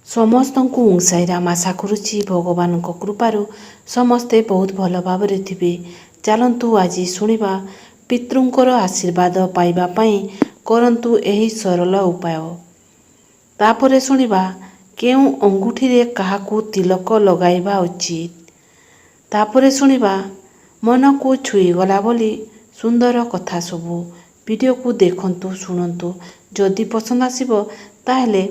ସମସ୍ତଙ୍କୁ ସାଇରାମ ଆଶା କରୁଛି ଭଗବାନଙ୍କ କୃପାରୁ ସମସ୍ତେ ବହୁତ ଭଲ ଭାବରେ ଥିବେ। ଚାଲନ୍ତୁ ଆଜି ଶୁଣିବା ପିତୃଙ୍କର ଆଶୀର୍ବାଦ ପାଇବା ପାଇଁ କରନ୍ତୁ ଏହି ସରଳ ଉପାୟ। ତାପରେ ଶୁଣିବା କେଉଁ ଅଙ୍ଗୁଠିରେ କାହାକୁ ତିଲକ ଲଗାଇବା ଉଚିତ। ତାପରେ ଶୁଣିବା ମନକୁ ଛୁଇଁଗଲା ବୋଲି ସୁନ୍ଦର କଥା ସବୁ। ଭିଡ଼ିଓକୁ ଦେଖନ୍ତୁ, ଶୁଣନ୍ତୁ। ଯଦି ପସନ୍ଦ ଆସିବ ତାହେଲେ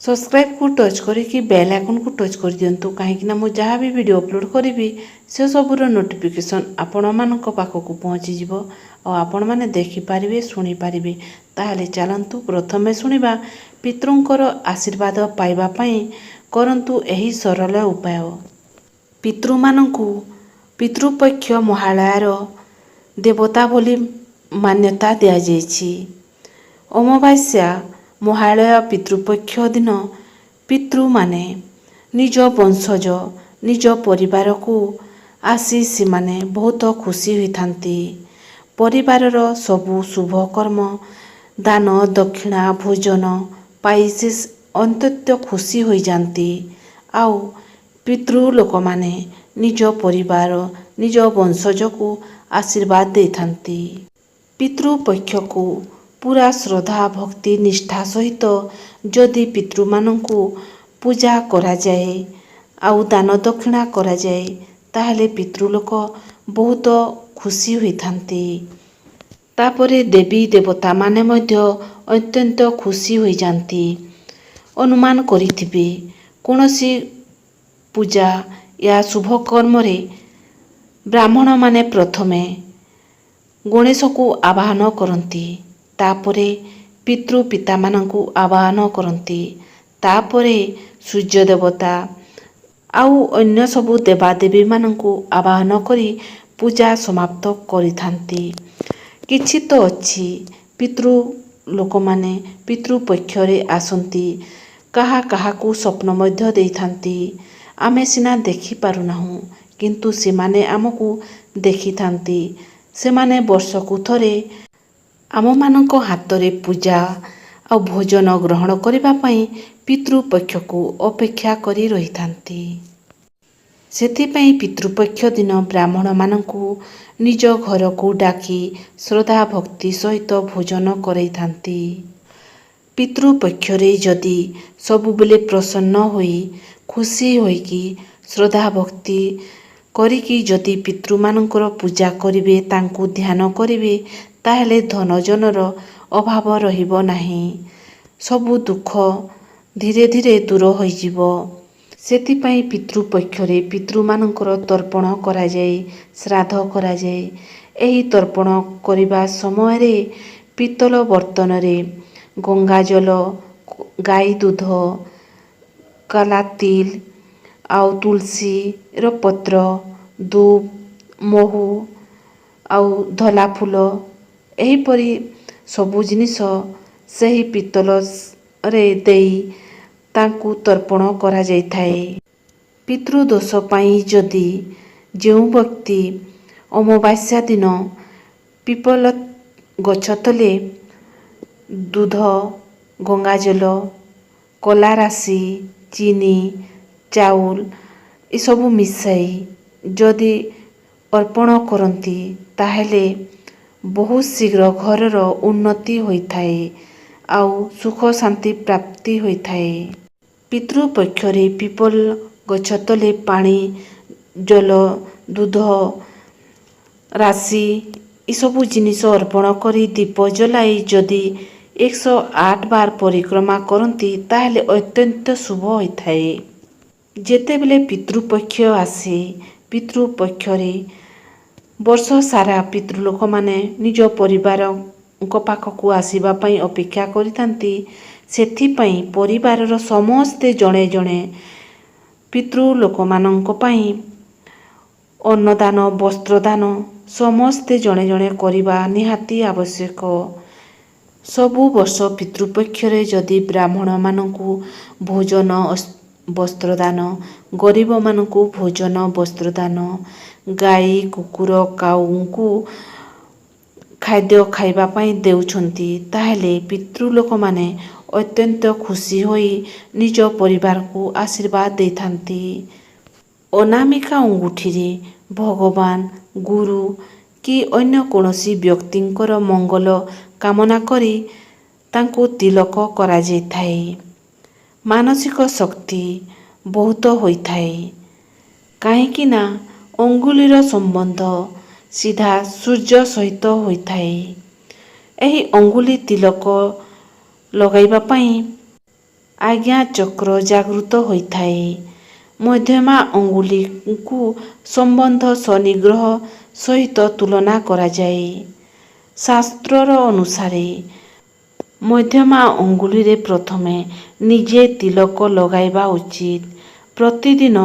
ସବସ୍କ୍ରାଇବ୍କୁ ଟଚ୍ କରିକି ବେଲ୍ ଆଇକନ୍କୁ ଟଚ୍ କରିଦିଅନ୍ତୁ, କାହିଁକିନା ମୁଁ ଯାହା ବି ଭିଡ଼ିଓ ଅପଲୋଡ଼ କରିବି ସେସବୁର ନୋଟିଫିକେସନ୍ ଆପଣମାନଙ୍କ ପାଖକୁ ପହଞ୍ଚିଯିବ ଆଉ ଆପଣମାନେ ଦେଖିପାରିବେ, ଶୁଣିପାରିବେ। ତାହେଲେ ଚାଲନ୍ତୁ ପ୍ରଥମେ ଶୁଣିବା ପିତୃଙ୍କର ଆଶୀର୍ବାଦ ପାଇବା ପାଇଁ କରନ୍ତୁ ଏହି ସରଳ ଉପାୟ। ପିତୃମାନଙ୍କୁ ପିତୃପକ୍ଷ ମହାଳୟାର ଦେବତା ବୋଲି ମାନ୍ୟତା ଦିଆଯାଇଛି। ଅମାବାସ୍ୟା ମହାଳୟା ପିତୃପକ୍ଷ ଦିନ ପିତୃମାନେ ନିଜ ବଂଶଜ, ନିଜ ପରିବାରକୁ ଆସି ସେମାନେ ବହୁତ ଖୁସି ହୋଇଥାନ୍ତି। ପରିବାରର ସବୁ ଶୁଭ କର୍ମ, ଦାନ ଦକ୍ଷିଣା, ଭୋଜନ ପାଇ ସେ ଅତ୍ୟନ୍ତ ଖୁସି ହୋଇଯାନ୍ତି। ଆଉ ପିତୃ ଲୋକମାନେ ନିଜ ପରିବାର, ନିଜ ବଂଶଜକୁ ଆଶୀର୍ବାଦ ଦେଇଥାନ୍ତି। ପିତୃପକ୍ଷକୁ ପୁରା ଶ୍ରଦ୍ଧା ଭକ୍ତି ନିଷ୍ଠା ସହିତ ଯଦି ପିତୃମାନଙ୍କୁ ପୂଜା କରାଯାଏ ଆଉ ଦାନ ଦକ୍ଷିଣା କରାଯାଏ, ତାହେଲେ ପିତୃଲୋକ ବହୁତ ଖୁସି ହୋଇଥାନ୍ତି। ତାପରେ ଦେବୀ ଦେବତାମାନେ ମଧ୍ୟ ଅତ୍ୟନ୍ତ ଖୁସି ହୋଇଯାନ୍ତି। ଅନୁମାନ କରିଥିବେ, କୌଣସି ପୂଜା ୟା ଶୁଭ କର୍ମରେ ବ୍ରାହ୍ମଣମାନେ ପ୍ରଥମେ ଗଣେଶକୁ ଆବାହନ କରନ୍ତି, ତାପରେ ପିତୃ ପିତାମାନଙ୍କୁ ଆବାହନ କରନ୍ତି, ତାପରେ ସୂର୍ଯ୍ୟ ଦେବତା ଆଉ ଅନ୍ୟ ସବୁ ଦେବାଦେବୀମାନଙ୍କୁ ଆବାହନ କରି ପୂଜା ସମାପ୍ତ କରିଥାନ୍ତି। କିଛି ତ ଅଛି, ପିତୃ ଲୋକମାନେ ପିତୃପକ୍ଷରେ ଆସନ୍ତି, କାହାକୁ ସ୍ୱପ୍ନ ମଧ୍ୟ ଦେଇଥାନ୍ତି। ଆମେ ସିନା ଦେଖିପାରୁନାହୁଁ, କିନ୍ତୁ ସେମାନେ ଆମକୁ ଦେଖିଥାନ୍ତି। ସେମାନେ ବର୍ଷକୁ ଥରେ ଆମମାନଙ୍କ ହାତରେ ପୂଜା ଆଉ ଭୋଜନ ଗ୍ରହଣ କରିବା ପାଇଁ ପିତୃପକ୍ଷକୁ ଅପେକ୍ଷା କରି ରହିଥାନ୍ତି। ସେଥିପାଇଁ ପିତୃପକ୍ଷ ଦିନ ବ୍ରାହ୍ମଣମାନଙ୍କୁ ନିଜ ଘରକୁ ଡାକି ଶ୍ରଦ୍ଧା ଭକ୍ତି ସହିତ ଭୋଜନ କରାଇଥାନ୍ତି। ପିତୃପକ୍ଷରେ ଯଦି ସବୁବେଳେ ପ୍ରସନ୍ନ ହୋଇ ଖୁସି ହୋଇକି ଶ୍ରଦ୍ଧା ଭକ୍ତି କରିକି ଯଦି ପିତୃମାନଙ୍କର ପୂଜା କରିବେ, ତାଙ୍କୁ ଧ୍ୟାନ କରିବେ, ତାହେଲେ ଧନଜନର ଅଭାବ ରହିବ ନାହିଁ। ସବୁ ଦୁଃଖ ଧୀରେ ଧୀରେ ଦୂର ହୋଇଯିବ। ସେଥିପାଇଁ ପିତୃପକ୍ଷରେ ପିତୃମାନଙ୍କର ତର୍ପଣ କରାଯାଏ, ଶ୍ରାଦ୍ଧ କରାଯାଏ। ଏହି ତର୍ପଣ କରିବା ସମୟରେ ପିତ୍ତଳ ବର୍ତ୍ତନରେ ଗଙ୍ଗାଜଳ, ଗାଈ ଦୁଧ, କାଲା ତିଲ ଆଉ ତୁଳସୀର ପତ୍ର, ଧୂପ, ମହୁ ଆଉ ଧଳା ଫୁଲ ଏହିପରି ସବୁ ଜିନିଷ ସେହି ପିତ୍ତଳରେ ଦେଇ ତାଙ୍କୁ ତର୍ପଣ କରାଯାଇଥାଏ। ପିତୃଦୋଷ ପାଇଁ ଯଦି ଯେଉଁ ବ୍ୟକ୍ତି ଅମାବାସ୍ୟା ଦିନ ପିପଳ ଗଛ ତଳେ ଦୁଧ, ଗଙ୍ଗାଜଳ, କଲା ରାଶି, ଚିନି, ଚାଉଳ ଏସବୁ ମିଶାଇ ଯଦି ଅର୍ପଣ କରନ୍ତି, ତାହେଲେ ବହୁତ ଶୀଘ୍ର ଘରର ଉନ୍ନତି ହୋଇଥାଏ ଆଉ ସୁଖ ଶାନ୍ତି ପ୍ରାପ୍ତି ହୋଇଥାଏ। ପିତୃପକ୍ଷରେ ପିପଳ ଗଛ ତଳେ ପାଣି, ଜଳ, ଦୁଧ, ରାଶି ଏସବୁ ଜିନିଷ ଅର୍ପଣ କରି ଦୀପ ଜଳାଇ ଯଦି 108 ବାର ପରିକ୍ରମା କରନ୍ତି, ତାହେଲେ ଅତ୍ୟନ୍ତ ଶୁଭ ହୋଇଥାଏ। ଯେତେବେଳେ ପିତୃପକ୍ଷ ଆସେ, ପିତୃପକ୍ଷରେ ବର୍ଷ ସାରା ପିତୃଲୋକମାନେ ନିଜ ପରିବାରଙ୍କ ପାଖକୁ ଆସିବା ପାଇଁ ଅପେକ୍ଷା କରିଥାନ୍ତି। ସେଥିପାଇଁ ପରିବାରର ସମସ୍ତେ ଜଣେ ଜଣେ ପିତୃଲୋକମାନଙ୍କ ପାଇଁ ଅନ୍ନଦାନ, ବସ୍ତ୍ରଦାନ ସମସ୍ତେ ଜଣେ ଜଣେ କରିବା ନିହାତି ଆବଶ୍ୟକ। ସବୁ ବର୍ଷ ପିତୃପକ୍ଷରେ ଯଦି ବ୍ରାହ୍ମଣମାନଙ୍କୁ ଭୋଜନ ବସ୍ତ୍ରଦାନ, ଗରିବମାନଙ୍କୁ ଭୋଜନ ବସ୍ତ୍ରଦାନ, ଗାଈ କୁକୁର କାଉଙ୍କୁ ଖାଦ୍ୟ ଖାଇବା ପାଇଁ ଦେଉଛନ୍ତି, ତାହେଲେ ପିତୃଲୋକମାନେ ଅତ୍ୟନ୍ତ ଖୁସି ହୋଇ ନିଜ ପରିବାରକୁ ଆଶୀର୍ବାଦ ଦେଇଥାନ୍ତି। ଅନାମିକା ଅଙ୍ଗୁଠିରେ ଭଗବାନ, ଗୁରୁ କି ଅନ୍ୟ କୌଣସି ବ୍ୟକ୍ତିଙ୍କର ମଙ୍ଗଳ କାମନା କରି ତାଙ୍କୁ ତିଲକ କରାଯାଇଥାଏ। ମାନସିକ ଶକ୍ତି ବହୁତ ହୋଇଥାଏ। କାହିଁକି ନା ଅଙ୍ଗୁଳିର ସମ୍ବନ୍ଧ ସିଧା ସୂର୍ଯ୍ୟ ସହିତ ହୋଇଥାଏ। ଏହି ଅଙ୍ଗୁଳି ତିଲକ ଲଗାଇବା ପାଇଁ ଆଜ୍ଞା ଚକ୍ର ଜାଗୃତ ହୋଇଥାଏ। ମଧ୍ୟମା ଅଙ୍ଗୁଳିକୁ ସମ୍ବନ୍ଧ ଶନି ଗ୍ରହ ସହିତ ତୁଳନା କରାଯାଏ। ଶାସ୍ତ୍ରର ଅନୁସାରେ ମଧ୍ୟମା ଅଙ୍ଗୁଳିରେ ପ୍ରଥମେ ନିଜେ ତିଲକ ଲଗାଇବା ଉଚିତ। ପ୍ରତିଦିନ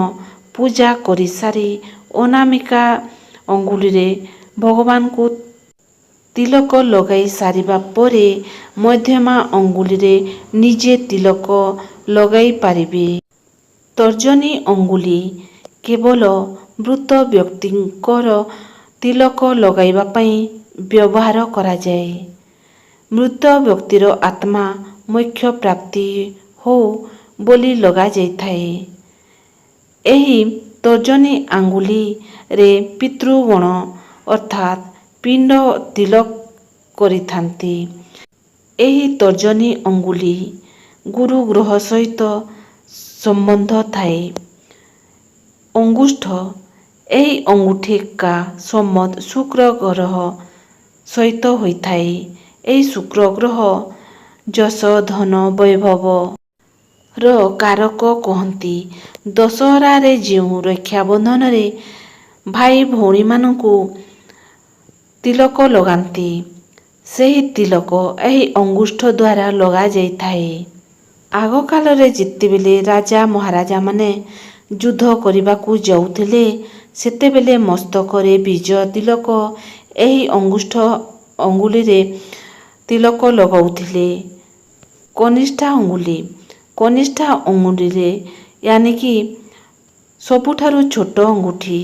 ପୂଜା କରିସାରି ଅନାମିକା ଅଙ୍ଗୁଳିରେ ଭଗବାନଙ୍କୁ ତିଲକ ଲଗାଇ ସାରିବା ପରେ ମଧ୍ୟମା ଅଙ୍ଗୁଳିରେ ନିଜେ ତିଲକ ଲଗାଇ ପାରିବେ। ତର୍ଜନୀ ଅଙ୍ଗୁଳି କେବଳ ମୃତ ବ୍ୟକ୍ତିଙ୍କର ତିଲକ ଲଗାଇବା ପାଇଁ ବ୍ୟବହାର କରାଯାଏ। ମୃତ ବ୍ୟକ୍ତିର ଆତ୍ମା ମୋକ୍ଷ ପ୍ରାପ୍ତି ହେଉ ବୋଲି ଲଗାଯାଇଥାଏ। ଏହି ତର୍ଜନୀ ଆଙ୍ଗୁଳିରେ ପିତୃଗଣ ଅର୍ଥାତ୍ ପିଣ୍ଡ ତିଲକ କରିଥାନ୍ତି। ଏହି ତର୍ଜନୀ ଅଙ୍ଗୁଳି ଗୁରୁ ଗ୍ରହ ସହିତ ସମ୍ବନ୍ଧ ଥାଏ। ଅଙ୍ଗୁଷ୍ଠ ଏହି ଅଙ୍ଗୁଠିକା ସମ୍ବନ୍ଧ ଶୁକ୍ର ଗ୍ରହ ସହିତ ହୋଇଥାଏ। ଏହି ଶୁକ୍ର ଗ୍ରହ ଯଶ, ଧନ, ବୈଭବର କାରକ କହନ୍ତି। ଦଶହରାରେ ଯେଉଁ ରକ୍ଷାବନ୍ଧନରେ ଭାଇ ଭଉଣୀମାନଙ୍କୁ ତିଲକ ଲଗାନ୍ତି, ସେହି ତିଲକ ଏହି ଅଙ୍ଗୁଷ୍ଠ ଦ୍ୱାରା ଲଗାଯାଇଥାଏ। ଆଗକାଳରେ ଯେତେବେଳେ ରାଜା ମହାରାଜାମାନେ ଯୁଦ୍ଧ କରିବାକୁ ଯାଉଥିଲେ, ସେତେବେଳେ ମସ୍ତକରେ ବିଜୟ ତିଲକ ଏହି ଅଙ୍ଗୁଷ୍ଠ ଅଙ୍ଗୁଳିରେ ତିଲକ ଲଗାଉଥିଲେ। କନିଷ୍ଠା ଅଙ୍ଗୁଳି କନିଷ୍ଠା ଅଙ୍ଗୁଳିରେ ୟାନିକି ସବୁଠାରୁ ଛୋଟ ଅଙ୍ଗୁଠି।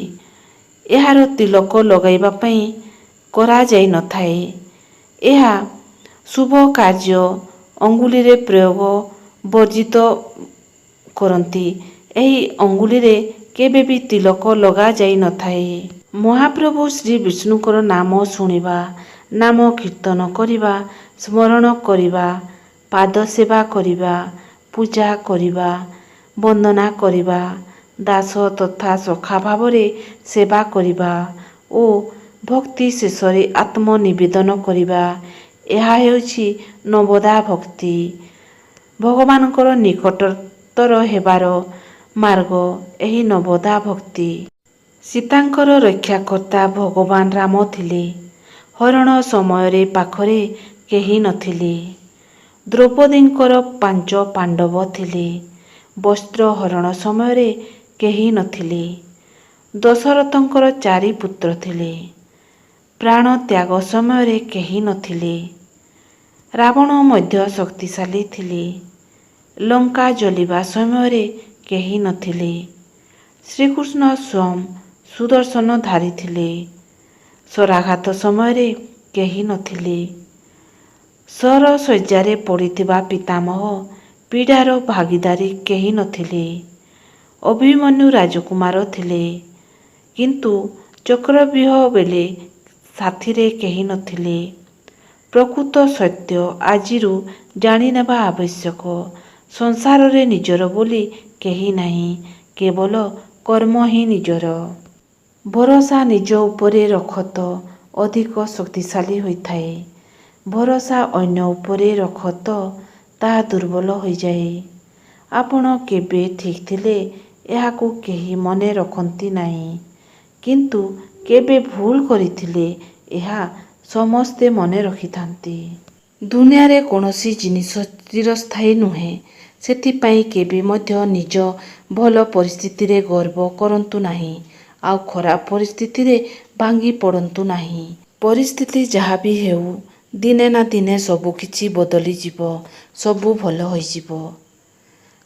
ଏହାର ତିଲକ ଲଗାଇବା ପାଇଁ କରାଯାଇନଥାଏ। ଏହା ଶୁଭ କାର୍ଯ୍ୟ ଅଙ୍ଗୁଳିରେ ପ୍ରୟୋଗ ବର୍ଜିତ କରନ୍ତି। ଏହି ଅଙ୍ଗୁଳିରେ କେବେ ବି ତିଲକ ଲଗାଯାଇନଥାଏ। ମହାପ୍ରଭୁ ଶ୍ରୀ ବିଷ୍ଣୁଙ୍କର ନାମ ଶୁଣିବା, ନାମ କୀର୍ତ୍ତନ କରିବା, ସ୍ମରଣ କରିବା, ପାଦ ସେବା କରିବା, ପୂଜା କରିବା, ବନ୍ଦନା କରିବା, ଦାସ ତଥା ସଖା ଭାବରେ ସେବା କରିବା ଓ ଭକ୍ତି ଶେଷରେ ଆତ୍ମନିବେଦନ କରିବା, ଏହା ହେଉଛି ନବଦା ଭକ୍ତି। ଭଗବାନଙ୍କର ନିକଟତର ହେବାର ମାର୍ଗ ଏହି ନବଦା ଭକ୍ତି। ସୀତାଙ୍କର ରକ୍ଷାକର୍ତ୍ତା ଭଗବାନ ରାମ ଥିଲେ। ହରଣ ସମୟରେ ପାଖରେ କେହି ନଥିଲେ। ଦ୍ରୌପଦୀଙ୍କର 5 ପାଣ୍ଡବ ଥିଲେ। ବସ୍ତ୍ର ହରଣ ସମୟରେ କେହି ନଥିଲେ। ଦଶରଥଙ୍କର 4 ପୁତ୍ର ଥିଲେ। ପ୍ରାଣ ତ୍ୟାଗ ସମୟରେ କେହି ନଥିଲେ। ରାବଣ ମଧ୍ୟ ଶକ୍ତିଶାଳୀ ଥିଲେ। ଲଙ୍କା ଜଳିବା ସମୟରେ କେହି ନଥିଲେ। ଶ୍ରୀକୃଷ୍ଣ ସ୍ୱୟଂ ସୁଦର୍ଶନ ଧାରିଥିଲେ। ଶରାଘାତ ସମୟରେ କେହି ନଥିଲେ। ଶରଶଯ୍ୟାରେ ପଡ଼ିଥିବା ପିତାମହ ପୀଡ଼ାର ଭାଗୀଦାରୀ କେହି ନଥିଲେ। ଅଭିମନ୍ୟୁ ରାଜକୁମାର ଥିଲେ, କିନ୍ତୁ ଚକ୍ରବ୍ୟୁହ ବେଳେ ସାଥିରେ କେହି ନଥିଲେ। ପ୍ରକୃତ ସତ୍ୟ ଆଜିରୁ ଜାଣିନେବା ଆବଶ୍ୟକ। ସଂସାରରେ ନିଜର ବୋଲି କେହି ନାହିଁ, କେବଳ କର୍ମ ହିଁ ନିଜର। ଭରସା ନିଜ ଉପରେ ରଖ ତ ଅଧିକ ଶକ୍ତିଶାଳୀ ହୋଇଥାଏ। ଭରସା ଅନ୍ୟ ଉପରେ ରଖ ତ ତାହା ଦୁର୍ବଳ ହୋଇଯାଏ। ଆପଣ କେବେ ଠିକ୍ ଥିଲେ ଏହାକୁ କେହି ମନେ ରଖନ୍ତି ନାହିଁ, କିନ୍ତୁ କେବେ ଭୁଲ କରିଥିଲେ ଏହା ସମସ୍ତେ ମନେ ରଖିଥାନ୍ତି। ଦୁନିଆରେ କୌଣସି ଜିନିଷ ଚିରସ୍ଥାୟୀ ନୁହେଁ। ସେଥିପାଇଁ କେବେ ମଧ୍ୟ ନିଜ ଭଲ ପରିସ୍ଥିତିରେ ଗର୍ବ କରନ୍ତୁ ନାହିଁ, ଆଉ ଖରାପ ପରିସ୍ଥିତିରେ ଭାଙ୍ଗି ପଡ଼ନ୍ତୁ ନାହିଁ। ପରିସ୍ଥିତି ଯାହା ବି ହେଉ, ଦିନେ ନା ଦିନେ ସବୁକିଛି ବଦଳିଯିବ, ସବୁ ଭଲ ହୋଇଯିବ।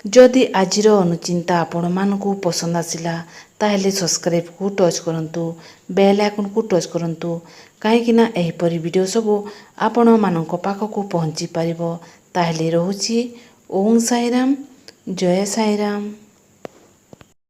ଯଦି ଆଜିର ଅନୁଚିନ୍ତା ଆପଣମାନଙ୍କୁ ପସନ୍ଦ ଆସିଲା, ତାହେଲେ ସବସ୍କ୍ରାଇବ୍କୁ ଟଚ୍ କରନ୍ତୁ, ବେଲ୍ ଆଇକନ୍କୁ ଟଚ୍ କରନ୍ତୁ, କାହିଁକିନା ଏହିପରି ଭିଡ଼ିଓ ସବୁ ଆପଣମାନଙ୍କ ପାଖକୁ ପହଞ୍ଚି ପାରିବ। ତାହେଲେ ରହୁଛି ଓଁ ସାଇରାମ, ଜୟ ସାଇରାମ।